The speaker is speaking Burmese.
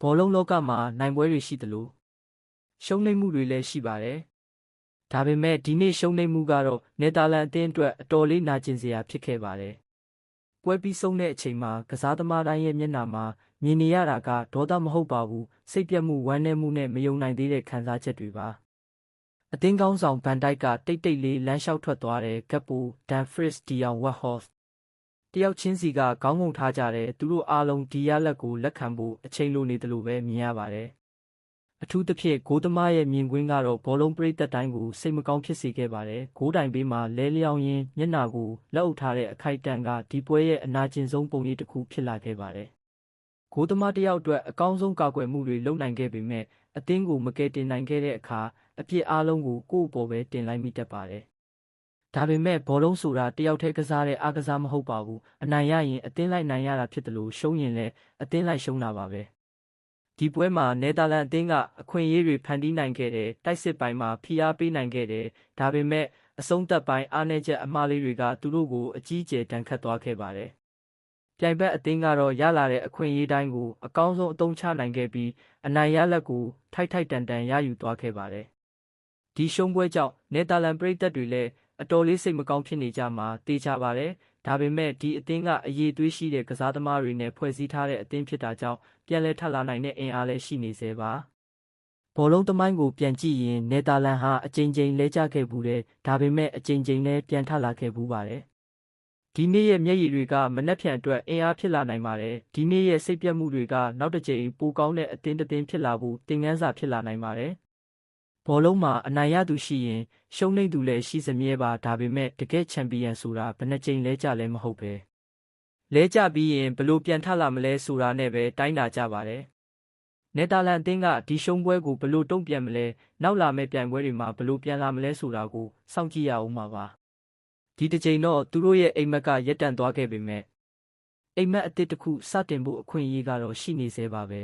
ဘောလုံးလောကမှာနိုင်ပွဲတွေရှိသလိုရှုံးနိမ့်မှုတွေလည်းရှိပါတယ်။ဒါပေမဲ့ဒီနေ့ရှုံးနိမ့်မှုကတော့နယ်သာလန်အသင်းအတွက်အတော်လေးနာကျင်စရာဖြစ်ခဲ့ပါတယ်။ပွဲပြီးဆုံးတဲ့အချိန်မှာကစားသမားတိုင်းရဲ့မျက်နှာမှာမြင်နေရတာကဒေါသမဟုတ်ပါဘူး။စိတ်ပြတ်မှုဝမ်းနည်းမှုနဲ့မယုံနိုင်သေးတဲ့ခံစားချက်တွေပါ။အသင်းကောင်းဆောင်ဗန်ဒိုက်ကတိတ်တိတ်လေးလမ်းလျှောက်ထွက်သွားတဲ့ဂက်ပိုဒန်ဖရစ်ဒီယောင်ဝက်ဟော့စ်တယောက်ချင်းစီကခေါင်းငုံထားကြတဲ့သူတို့အားလုံးဒီရလက်ကိုလက်ခံဖို့အချိန်လိုနေတယ်လို့ပဲမြင်ရပါတယ်။အထူးသဖြင့်ဂိုးသမားရဲ့မြင်ကွင်းကတော့ဘောလုံးပရိသတ်တိုင်းကိုစိတ်မကောင်းဖြစ်စေခဲ့ပါတယ်။ဂိုးတိုင်ဘေးမှာလဲလျောင်းရင်းမျက်နှာကိုလက်အုပ်ထားတဲ့အခိုက်အတန့်ကဒီပွဲရဲ့အနာကျင်ဆုံးပုံရိပ်တစ်ခုဖြစ်လာခဲ့ပါတယ်။ဂိုးသမားတစ်ယောက်အတွက်အကောင်းဆုံးကာကွယ်မှုတွေလုပ်နိုင်ခဲ့ပေမဲ့အသင်းကိုမကယ်တင်နိုင်ခဲ့တဲ့အခါအပြစ်အားလုံးကိုကိုယ့်အပေါ်ပဲတင်လိုက်မိတတ်ပါတယ်။ဒါပေမဲ့ဘောလုံးဆိုတာတယောက်တည်းကစားတဲ့အားကစားမဟုတ်ပါဘူး။အနိုင်ရရင်အသင်းလိုက်နိုင်ရတာဖြစ်တယ်လို့ရှုံးရင်လည်းအသင်းလိုက်ရှုံးတာပါပဲ။ဒီပွဲမှာနယ်သာလန်အသင်းကအခွင့်အရေးတွေဖန်တီးနိုင်ခဲ့တယ်။တိုက်စစ်ပိုင်းမှာဖိအားပေးနိုင်ခဲ့တယ်။ဒါပေမဲ့အဆုံးသက်ပိုင်းအားနည်းချက်အမှားလေးတွေကသူတို့ကိုအကြီးအကျယ်ဒဏ်ခတ်သွားခဲ့ပါတယ်။ပြိုင်ဘက်အသင်းကတော့ရလာတဲ့အခွင့်အရေးတိုင်းကိုအကောင်းဆုံးအသုံးချနိုင်ခဲ့ပြီးအနိုင်ရလက်ကိုထိုက်ထိုက်တန်တန်ရယူသွားခဲ့ပါတယ်။ဒီရှုံးပွဲကြောင့်နယ်သာလန်ပရိသတ်တွေလည်းအတော်လေးစိတ်မကောင်းဖြစ်နေကြမှာသိကြပါတယ်။ဒါပေမဲ့ဒီအသင်းကအရေးသွေးရှိတဲ့ကစားသမားတွေနဲ့ဖွဲ့စည်းထားတဲ့အသင်းဖြစ်တာကြောင့်ပြန်လည်ထပ်လာနိုင်တဲ့အင်အားလည်းရှိနေသေးပါ။ဘောလုံးသမိုင်းကိုပြန်ကြည့်ရင်နယ်သာလန်ဟာအကြိမ်ကြိမ်လဲကျခဲ့ဘူးတဲ့ဒါပေမဲ့အကြိမ်ကြိမ်လည်းပြန်ထလာခဲ့ဘူးပါတယ်။ဒီနေ့ရဲ့မျက်ရည်တွေကမနှက်ဖြန်အတွက်အင်အားဖြစ်လာနိုင်ပါတယ်။ဒီနေ့ရဲ့စိတ်ပြတ်မှုတွေကနောက်တစ်ကြိမ်ပိုကောင်းတဲ့အသင်းတစ်သင်းဖြစ်လာဖို့သင်ခန်းစာဖြစ်လာနိုင်ပါတယ်။ဘောလုံးမှာအနိုင်ရသူရှိရင်ရှုံးနိမ့်သူလည်းရှိစမြဲပါဒါပေမဲ့တကယ့်ချန်ပီယံဆိုတာဘယ်နှကြိမ်လဲကြလဲမဟုတ်ပဲလဲကြပြီးရင်ဘလို့ပြန်ထလာမလဲဆိုတာနဲ့ပဲတိုင်းတာကြပါတယ်နယ်သာလန်အသင်းကဒီရှုံးပွဲကိုဘလို့တုံ့ပြန်မလဲနောက်လာမယ့်ပြိုင်ပွဲတွေမှာဘလို့ပြန်လာမလဲဆိုတာကိုစောင့်ကြည့်ရအောင်ပါဒီတစ်ချိန်တော့သူတို့ရဲ့အိမ်မက်ကရက်တန့်သွားခဲ့ပေမဲ့အိမ်မက်အသစ်တစ်ခုစတင်ဖို့အခွင့်အရေးကတော့ရှိနေသေးပါပဲ